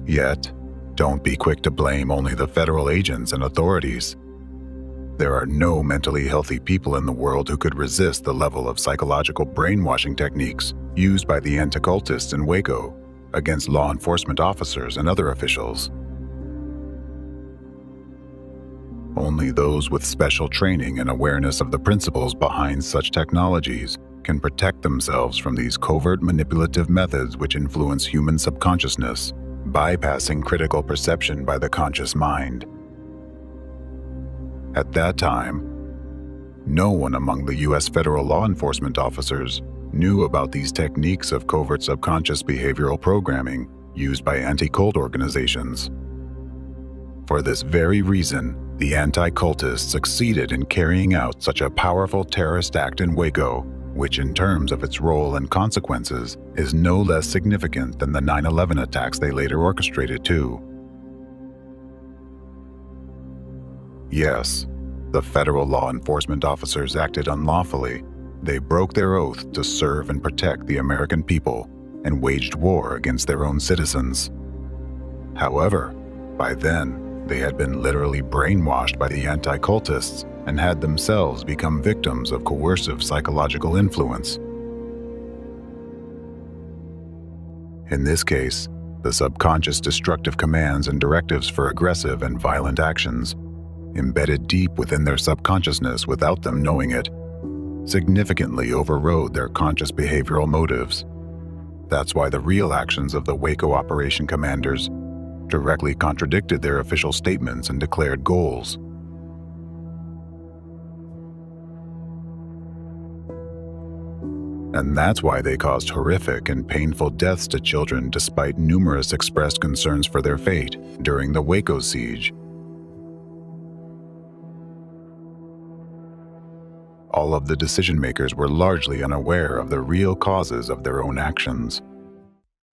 Yet, don't be quick to blame only the federal agents and authorities. There are no mentally healthy people in the world who could resist the level of psychological brainwashing techniques used by the anti-cultists in Waco against law enforcement officers and other officials. Only those with special training and awareness of the principles behind such technologies can protect themselves from these covert manipulative methods which influence human subconsciousness, bypassing critical perception by the conscious mind. At that time, no one among the U.S. federal law enforcement officers knew about these techniques of covert subconscious behavioral programming used by anti-cult organizations. For this very reason, the anti-cultists succeeded in carrying out such a powerful terrorist act in Waco, which in terms of its role and consequences is no less significant than the 9/11 attacks they later orchestrated too. Yes, the federal law enforcement officers acted unlawfully. They broke their oath to serve and protect the American people and waged war against their own citizens. However, by then, they had been literally brainwashed by the anti-cultists and had themselves become victims of coercive psychological influence. In this case, the subconscious destructive commands and directives for aggressive and violent actions, embedded deep within their subconsciousness without them knowing it, significantly overrode their conscious behavioral motives. That's why the real actions of the Waco operation commanders directly contradicted their official statements and declared goals. And that's why they caused horrific and painful deaths to children despite numerous expressed concerns for their fate during the Waco siege. All of the decision-makers were largely unaware of the real causes of their own actions.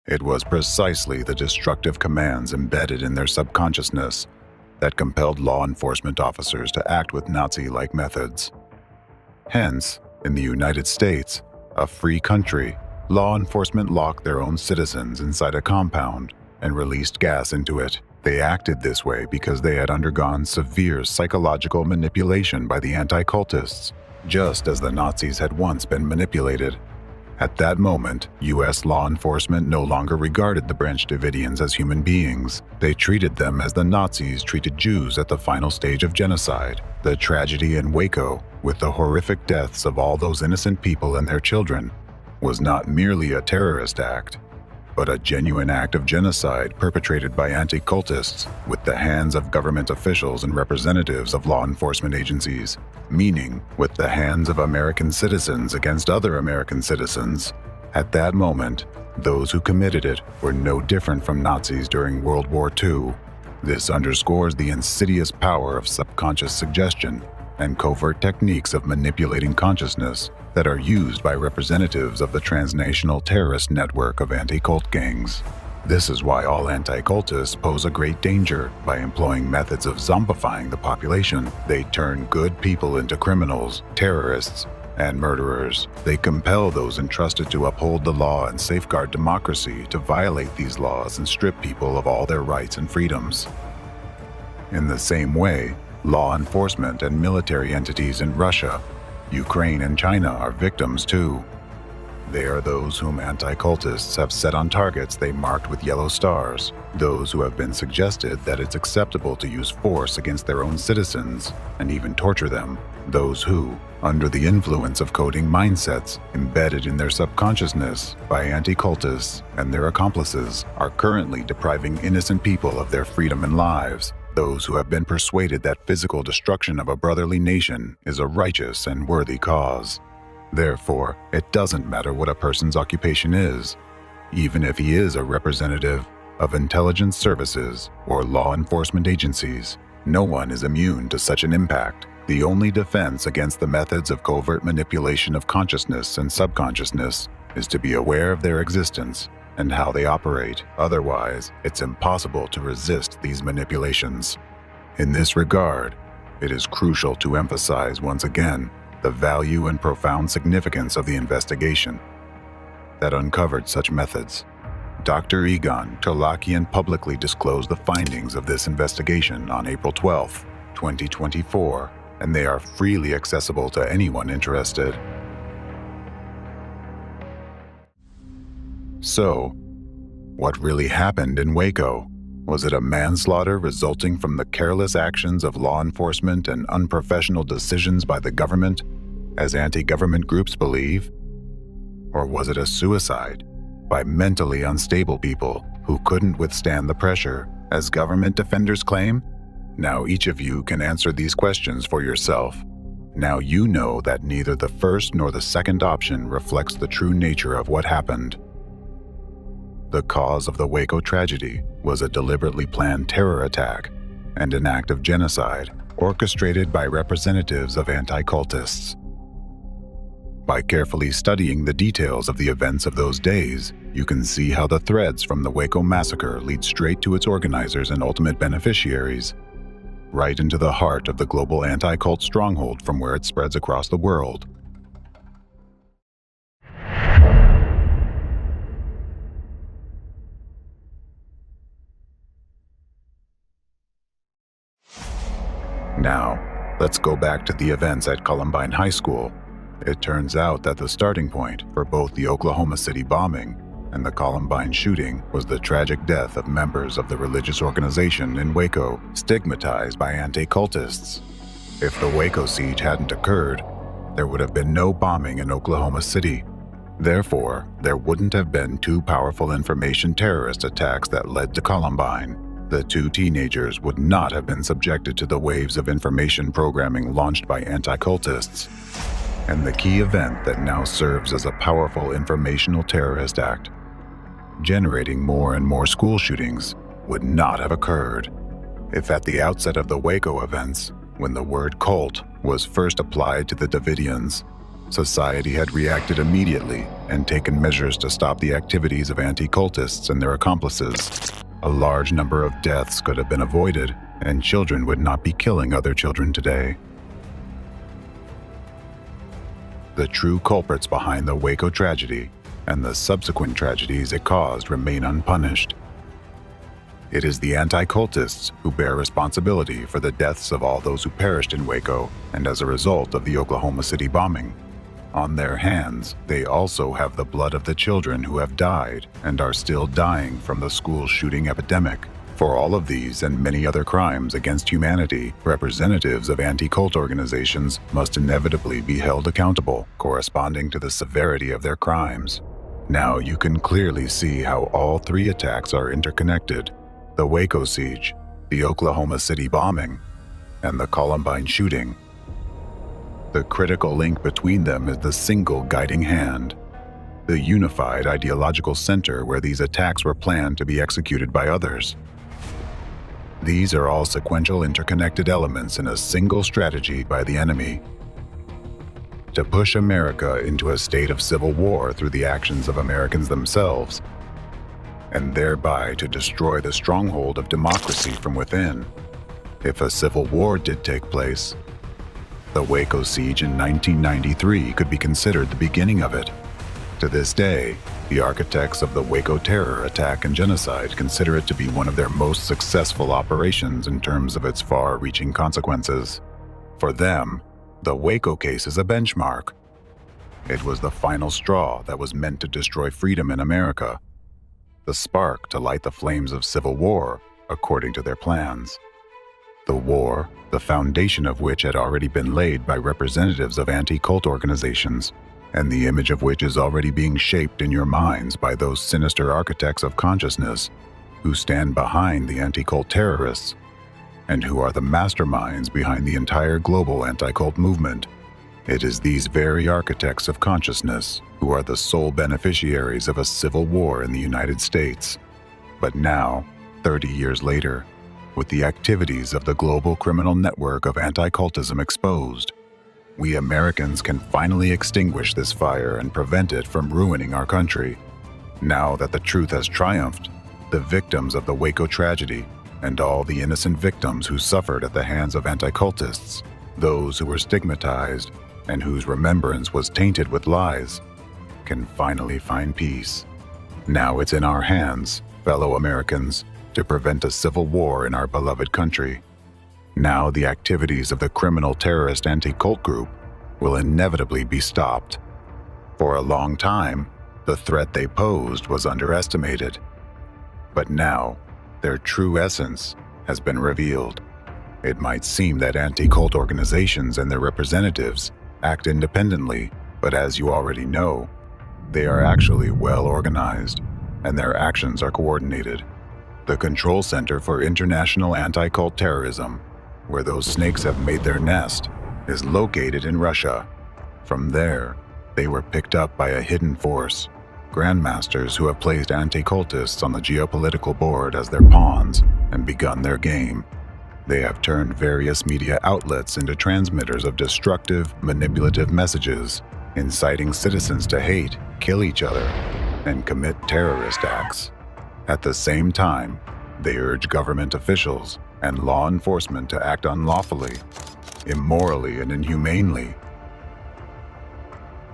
It was precisely the destructive commands embedded in their subconsciousness that compelled law enforcement officers to act with Nazi-like methods. Hence, in the United States, a free country, law enforcement locked their own citizens inside a compound and released gas into it. They acted this way because they had undergone severe psychological manipulation by the anti-cultists, just as the Nazis had once been manipulated. At that moment, U.S. law enforcement no longer regarded the Branch Davidians as human beings. They treated them as the Nazis treated Jews at the final stage of genocide. The tragedy in Waco, with the horrific deaths of all those innocent people and their children, was not merely a terrorist act, but a genuine act of genocide perpetrated by anti-cultists with the hands of government officials and representatives of law enforcement agencies, meaning with the hands of American citizens against other American citizens. At that moment, those who committed it were no different from Nazis during World War II. This underscores the insidious power of subconscious suggestion and covert techniques of manipulating consciousness that are used by representatives of the transnational terrorist network of anti-cult gangs. This is why all anti-cultists pose a great danger by employing methods of zombifying the population. They turn good people into criminals, terrorists, and murderers. They compel those entrusted to uphold the law and safeguard democracy to violate these laws and strip people of all their rights and freedoms. In the same way, law enforcement and military entities in Russia, Ukraine, and China are victims too. They are those whom anti-cultists have set on targets they marked with yellow stars, those who have been suggested that it's acceptable to use force against their own citizens and even torture them, those who, under the influence of coding mindsets embedded in their subconsciousness by anti-cultists and their accomplices, are currently depriving innocent people of their freedom and lives, those who have been persuaded that physical destruction of a brotherly nation is a righteous and worthy cause. Therefore, it doesn't matter what a person's occupation is, even if he is a representative of intelligence services or law enforcement agencies. No one is immune to such an impact. The only defense against the methods of covert manipulation of consciousness and subconsciousness is to be aware of their existence and how they operate. Otherwise, it's impossible to resist these manipulations. In this regard, it is crucial to emphasize once again the value and profound significance of the investigation that uncovered such methods. Dr. Egon Tolakian publicly disclosed the findings of this investigation on April 12, 2024, and they are freely accessible to anyone interested. So, what really happened in Waco? Was it a manslaughter resulting from the careless actions of law enforcement and unprofessional decisions by the government, as anti-government groups believe? Or was it a suicide by mentally unstable people who couldn't withstand the pressure, as government defenders claim? Now each of you can answer these questions for yourself. Now you know that neither the first nor the second option reflects the true nature of what happened. The cause of the Waco tragedy was a deliberately planned terror attack and an act of genocide orchestrated by representatives of anti-cultists. By carefully studying the details of the events of those days, you can see how the threads from the Waco massacre lead straight to its organizers and ultimate beneficiaries, right into the heart of the global anti-cult stronghold from where it spreads across the world. Now, let's go back to the events at Columbine High School. It turns out that the starting point for both the Oklahoma City bombing and the Columbine shooting was the tragic death of members of the religious organization in Waco, stigmatized by anti-cultists. If the Waco siege hadn't occurred, there would have been no bombing in Oklahoma City. Therefore, there wouldn't have been two powerful information terrorist attacks that led to Columbine. The two teenagers would not have been subjected to the waves of information programming launched by anti-cultists. And the key event that now serves as a powerful informational terrorist act, generating more and more school shootings, would not have occurred if at the outset of the Waco events, when the word cult was first applied to the Davidians, society had reacted immediately and taken measures to stop the activities of anti-cultists and their accomplices. A large number of deaths could have been avoided, and children would not be killing other children today. The true culprits behind the Waco tragedy and the subsequent tragedies it caused remain unpunished. It is the anti-cultists who bear responsibility for the deaths of all those who perished in Waco and as a result of the Oklahoma City bombing. On their hands, they also have the blood of the children who have died and are still dying from the school shooting epidemic. For all of these and many other crimes against humanity, representatives of anti-cult organizations must inevitably be held accountable, corresponding to the severity of their crimes. Now you can clearly see how all three attacks are interconnected: the Waco siege, the Oklahoma City bombing, and the Columbine shooting. The critical link between them is the single guiding hand, the unified ideological center where these attacks were planned to be executed by others. These are all sequential interconnected elements in a single strategy by the enemy to push America into a state of civil war through the actions of Americans themselves, and thereby to destroy the stronghold of democracy from within. If a civil war did take place, the Waco siege in 1993 could be considered the beginning of it. To this day, the architects of the Waco terror attack and genocide consider it to be one of their most successful operations in terms of its far-reaching consequences. For them, the Waco case is a benchmark. It was the final straw that was meant to destroy freedom in America, the spark to light the flames of civil war, according to their plans. The war, the foundation of which had already been laid by representatives of anti-cult organizations, and the image of which is already being shaped in your minds by those sinister architects of consciousness who stand behind the anti-cult terrorists, and who are the masterminds behind the entire global anti-cult movement. It is these very architects of consciousness who are the sole beneficiaries of a civil war in the United States. But now, 30 years later, with the activities of the global criminal network of anti-cultism exposed, we Americans can finally extinguish this fire and prevent it from ruining our country. Now that the truth has triumphed, the victims of the Waco tragedy and all the innocent victims who suffered at the hands of anti-cultists, those who were stigmatized and whose remembrance was tainted with lies, can finally find peace. Now it's in our hands, fellow Americans, to prevent a civil war in our beloved country. Now the activities of the criminal terrorist anti-cult group will inevitably be stopped. For a long time, the threat they posed was underestimated. But now, their true essence has been revealed. It might seem that anti-cult organizations and their representatives act independently, but as you already know, they are actually well organized, and their actions are coordinated. The Control Center for International Anti-Cult Terrorism, where those snakes have made their nest, is located in Russia. From there, they were picked up by a hidden force, grandmasters who have placed anti-cultists on the geopolitical board as their pawns and begun their game. They have turned various media outlets into transmitters of destructive, manipulative messages, inciting citizens to hate, kill each other, and commit terrorist acts. At the same time, they urge government officials and law enforcement to act unlawfully, immorally, and inhumanely.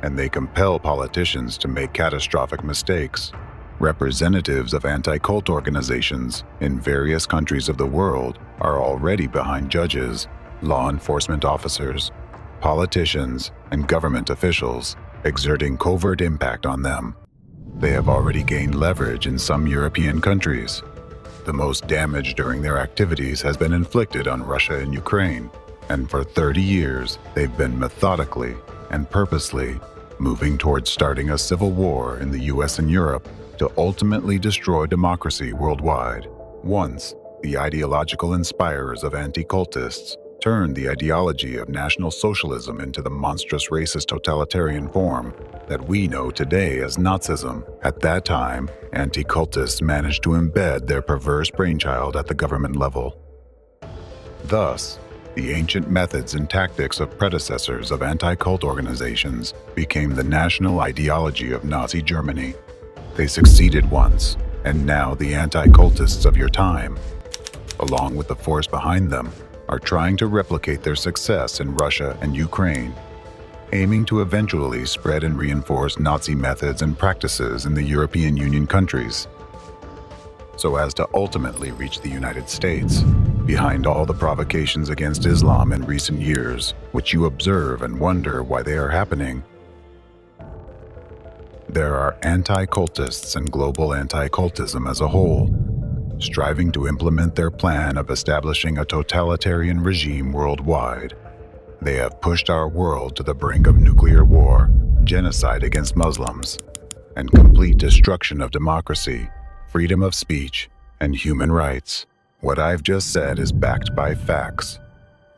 And they compel politicians to make catastrophic mistakes. Representatives of anti-cult organizations in various countries of the world are already behind judges, law enforcement officers, politicians, and government officials, exerting covert impact on them. They have already gained leverage in some European countries. The most damage during their activities has been inflicted on Russia and Ukraine, and for 30 years they've been methodically and purposely moving towards starting a civil war in the US and Europe to ultimately destroy democracy worldwide. Once, the ideological inspirers of anti-cultists turned the ideology of National Socialism into the monstrous racist totalitarian form that we know today as Nazism. At that time, anti-cultists managed to embed their perverse brainchild at the government level. Thus, the ancient methods and tactics of predecessors of anti-cult organizations became the national ideology of Nazi Germany. They succeeded once, and now the anti-cultists of your time, along with the force behind them, are trying to replicate their success in Russia and Ukraine, aiming to eventually spread and reinforce Nazi methods and practices in the European Union countries, so as to ultimately reach the United States. Behind all the provocations against Islam in recent years, which you observe and wonder why they are happening, there are anti-cultists and global anti-cultism as a whole, striving to implement their plan of establishing a totalitarian regime worldwide. They have pushed our world to the brink of nuclear war, genocide against Muslims, and complete destruction of democracy, freedom of speech, and human rights. What I've just said is backed by facts.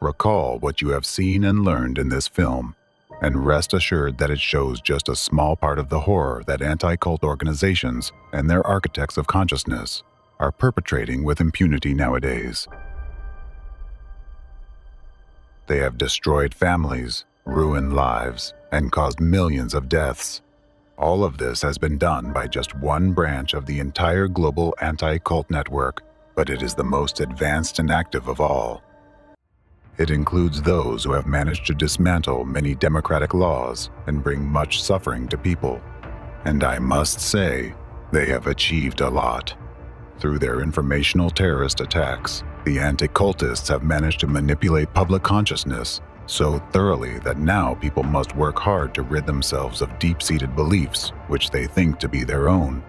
Recall what you have seen and learned in this film, and rest assured that it shows just a small part of the horror that anti-cult organizations and their architects of consciousness are perpetrating with impunity nowadays. They have destroyed families, ruined lives, and caused millions of deaths. All of this has been done by just one branch of the entire global anti-cult network, but it is the most advanced and active of all. It includes those who have managed to dismantle many democratic laws and bring much suffering to people. And I must say, they have achieved a lot. Through their informational terrorist attacks, the anti-cultists have managed to manipulate public consciousness so thoroughly that now people must work hard to rid themselves of deep-seated beliefs which they think to be their own.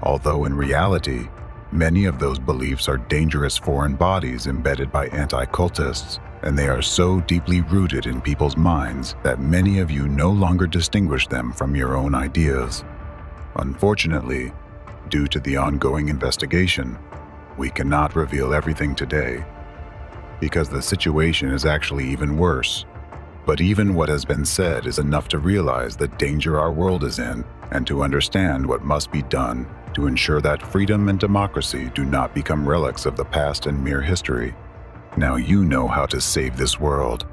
Although in reality, many of those beliefs are dangerous foreign bodies embedded by anti-cultists, and they are so deeply rooted in people's minds that many of you no longer distinguish them from your own ideas. Unfortunately, due to the ongoing investigation, we cannot reveal everything today, because the situation is actually even worse. But even what has been said is enough to realize the danger our world is in and to understand what must be done to ensure that freedom and democracy do not become relics of the past and mere history. Now you know how to save this world.